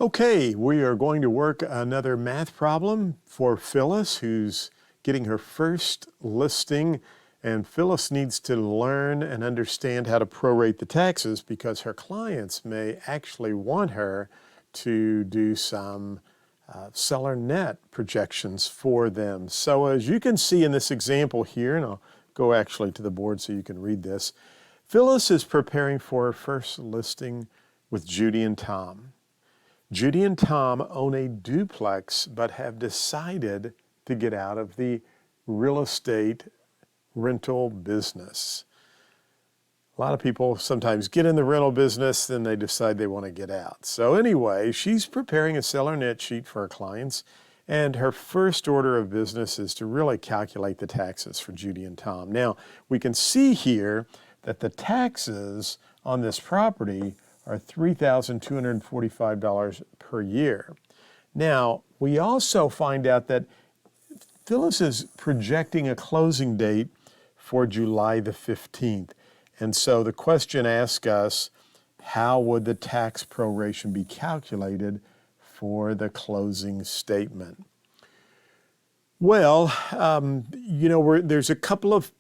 Okay, we are going to work another math problem for Phyllis, who's getting her first listing. And Phyllis needs to learn and understand how to prorate the taxes because her clients may actually want her to do some seller net projections for them. So as you can see in this example here, and I'll go actually to the board so you can read this, Phyllis is preparing for her first listing with Judy and Tom. Judy and Tom own a duplex but have decided to get out of the real estate rental business. A lot of people sometimes get in the rental business, then they decide they want to get out. So anyway, she's preparing a seller net sheet for her clients, and her first order of business is to really calculate the taxes for Judy and Tom. Now, we can see here that the taxes on this property are $3,245 per year. Now, we also find out that Phyllis is projecting a closing date for July the 15th. And so the question asks us, how would the tax proration be calculated for the closing statement? Well, there's a couple of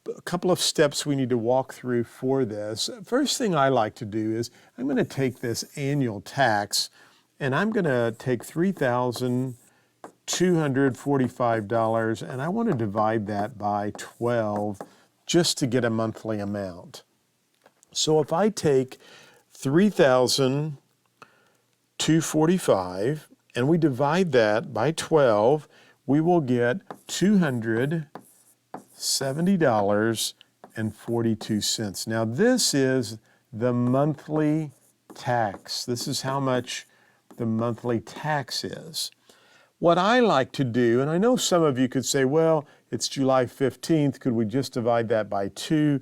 steps we need to walk through for this. First thing I like to do is I'm going to take this annual tax and I'm going to take $3,245 and I want to divide that by 12 just to get a monthly amount. So if I take $3,245 and we divide that by 12, we will get $270.42. Now this is the monthly tax. This is how much the monthly tax is. What I like to do, and I know some of you could say, well, it's July 15th, could we just divide that by 2?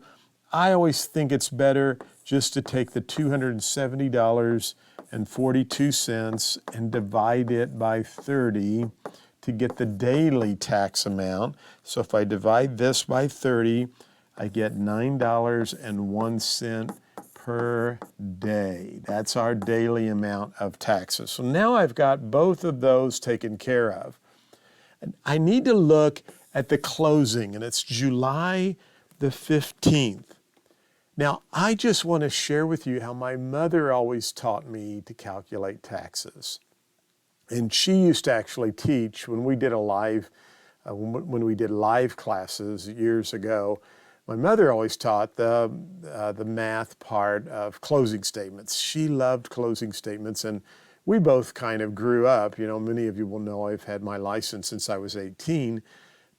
I always think it's better just to take the $270.42 and divide it by 30 to get the daily tax amount. So if I divide this by 30, I get $9.01 per day. That's our daily amount of taxes. So now I've got both of those taken care of. And I need to look at the closing, and it's July the 15th. Now, I just want to share with you how my mother always taught me to calculate taxes. And she used to actually teach when we did live classes years ago. My mother always taught the math part of closing statements. She loved closing statements, and we both kind of grew up. You know, many of you will know I've had my license since I was 18,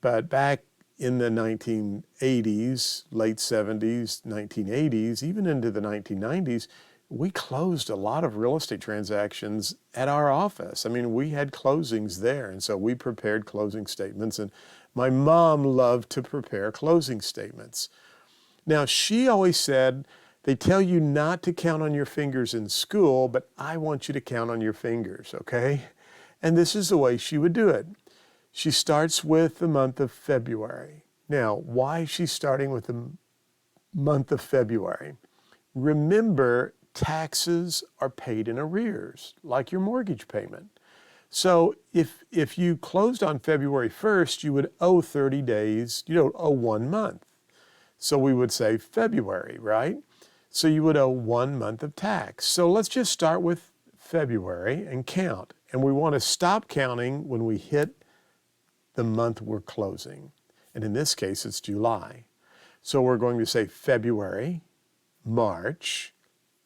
but back in the 1980s, late 70s, 1980s, even into the 1990s, we closed a lot of real estate transactions at our office. I mean, we had closings there, and so we prepared closing statements, and my mom loved to prepare closing statements. Now, she always said, they tell you not to count on your fingers in school, but I want you to count on your fingers, okay? And this is the way she would do it. She starts with the month of February. Now, why is she starting with the month of February? Remember, taxes are paid in arrears, like your mortgage payment. So if you closed on February 1st, you would owe 30 days, you don't owe 1 month. So we would say February, right? So you would owe 1 month of tax. So let's just start with February and count. And we want to stop counting when we hit the month we're closing. And in this case, it's July. So we're going to say February, March,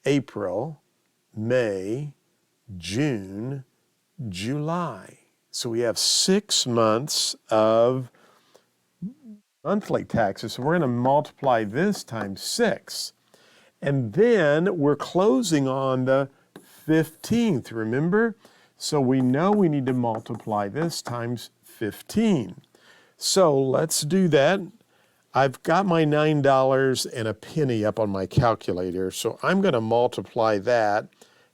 April, May, June, July. So we have 6 months of monthly taxes. So we're going to multiply this times 6. And then we're closing on the 15th, remember? So we know we need to multiply this times 15. So let's do that. I've got my $9 and a penny up on my calculator, so I'm going to multiply that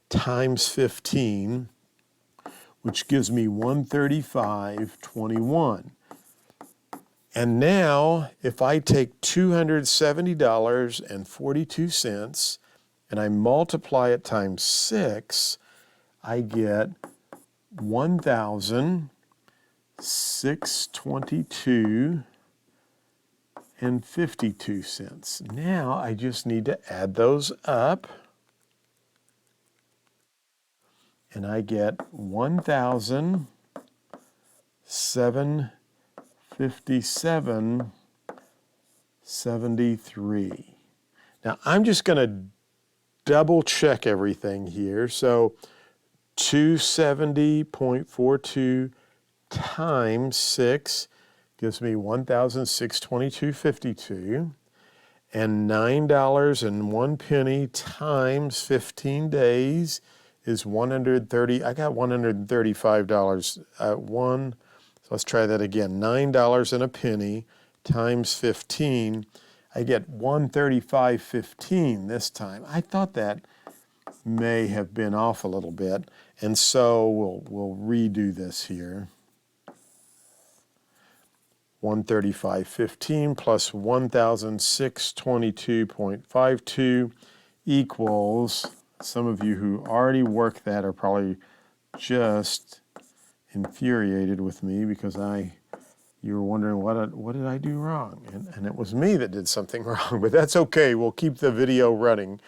times 15, which gives me 135.21. And now, if I take $270.42 and I multiply it times 6, I get $1,622.52. Now I just need to add those up, and I get $1,757.73. Now I'm just going to double check everything here. So 270.42 times 6 gives me $1,622, and $9.01 times 15 days is 130. I got $135. So let's try that again. $9.01 times 15. I get 135.15 this time. I thought that may have been off a little bit, and so we'll redo this here. 135.15 plus 1,622.52 equals, some of you who already worked that are probably just infuriated with me because you were wondering what did I do wrong? And it was me that did something wrong, but that's okay. We'll keep the video running.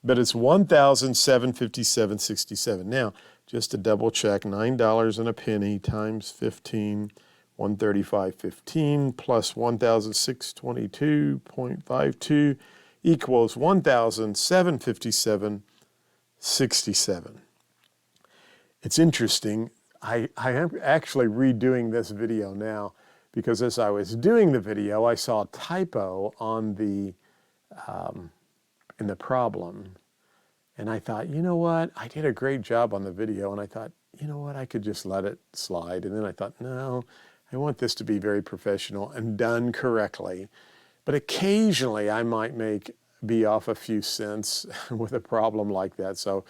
But it's 1,757.67. Now, just to double check, $9.01 times 15, 135.15 plus 1,622.52 equals 1,757.67. It's interesting. I am actually redoing this video now because as I was doing the video, I saw a typo on the in the problem. And I thought, you know what? I did a great job on the video, and I thought, you know what? I could just let it slide. And then I thought, no, I want this to be very professional and done correctly. But occasionally I might be off a few cents with a problem like that. So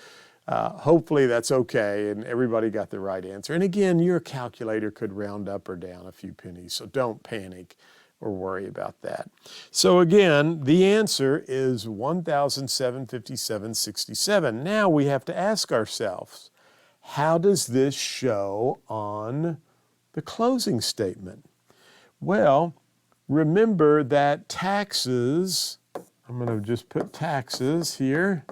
hopefully that's okay and everybody got the right answer. And again, your calculator could round up or down a few pennies, so don't panic or worry about that. So again, the answer is 1,757.67. Now we have to ask ourselves, how does this show on the closing statement? Well, remember that taxes, I'm going to just put taxes here.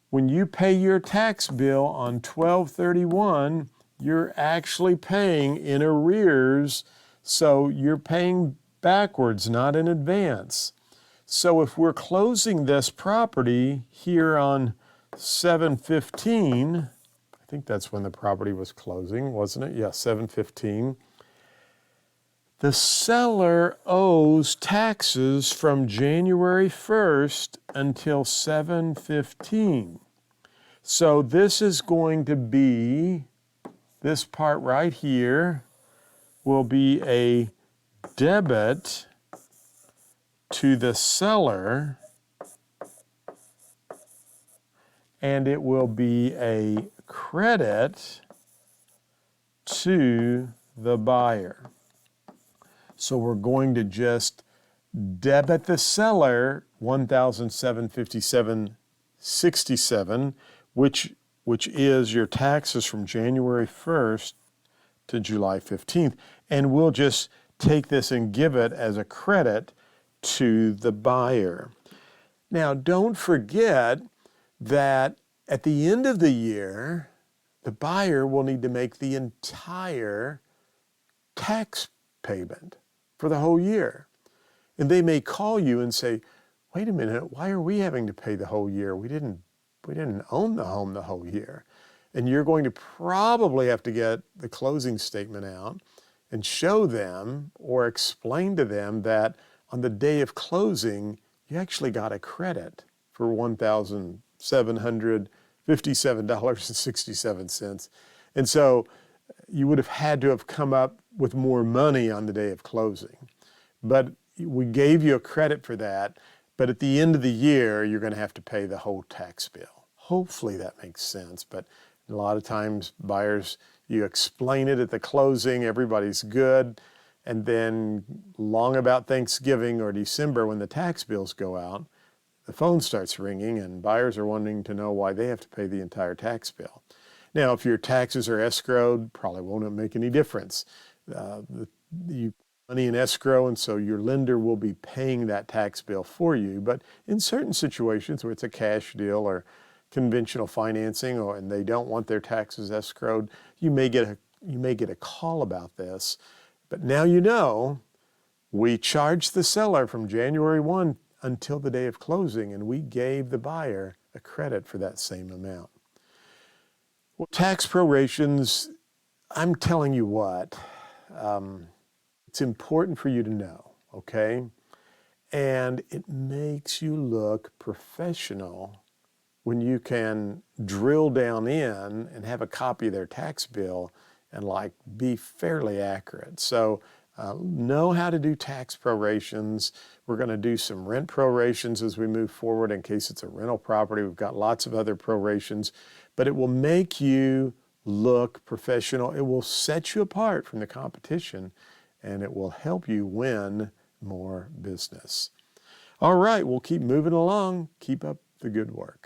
When you pay your tax bill on 12/31, you're actually paying in arrears. So you're paying backwards, not in advance. So if we're closing this property here on 7/15, I think that's when the property was closing, wasn't it? Yeah, 7/15. The seller owes taxes from January 1st until 7/15. So this is going to be, this part right here, will be a debit to the seller, and it will be a credit to the buyer. So we're going to just debit the seller $1,757.67, which is your taxes from January 1st to July 15th, and we'll just take this and give it as a credit to the buyer. Now, don't forget that at the end of the year, the buyer will need to make the entire tax payment for the whole year. And they may call you and say, wait a minute, why are we having to pay the whole year? We didn't own the home the whole year. And you're going to probably have to get the closing statement out and show them or explain to them that on the day of closing, you actually got a credit for $1,757.67. And so you would have had to have come up with more money on the day of closing. But we gave you a credit for that, but at the end of the year, you're going to have to pay the whole tax bill. Hopefully that makes sense, but a lot of times buyers, you explain it at the closing, everybody's good, and then long about Thanksgiving or December when the tax bills go out, the phone starts ringing and buyers are wanting to know why they have to pay the entire tax bill. Now, if your taxes are escrowed, probably won't make any difference. You money in escrow, and so your lender will be paying that tax bill for you. But in certain situations where it's a cash deal or conventional financing, and they don't want their taxes escrowed, you may get a call about this. But now you know, we charged the seller from January 1 until the day of closing, and we gave the buyer a credit for that same amount. Well, tax prorations, I'm telling you what, it's important for you to know, okay? And it makes you look professional when you can drill down in and have a copy of their tax bill and like be fairly accurate. So know how to do tax prorations. We're going to do some rent prorations as we move forward in case it's a rental property. We've got lots of other prorations, but it will make you look professional. It will set you apart from the competition, and it will help you win more business. All right, we'll keep moving along. Keep up the good work.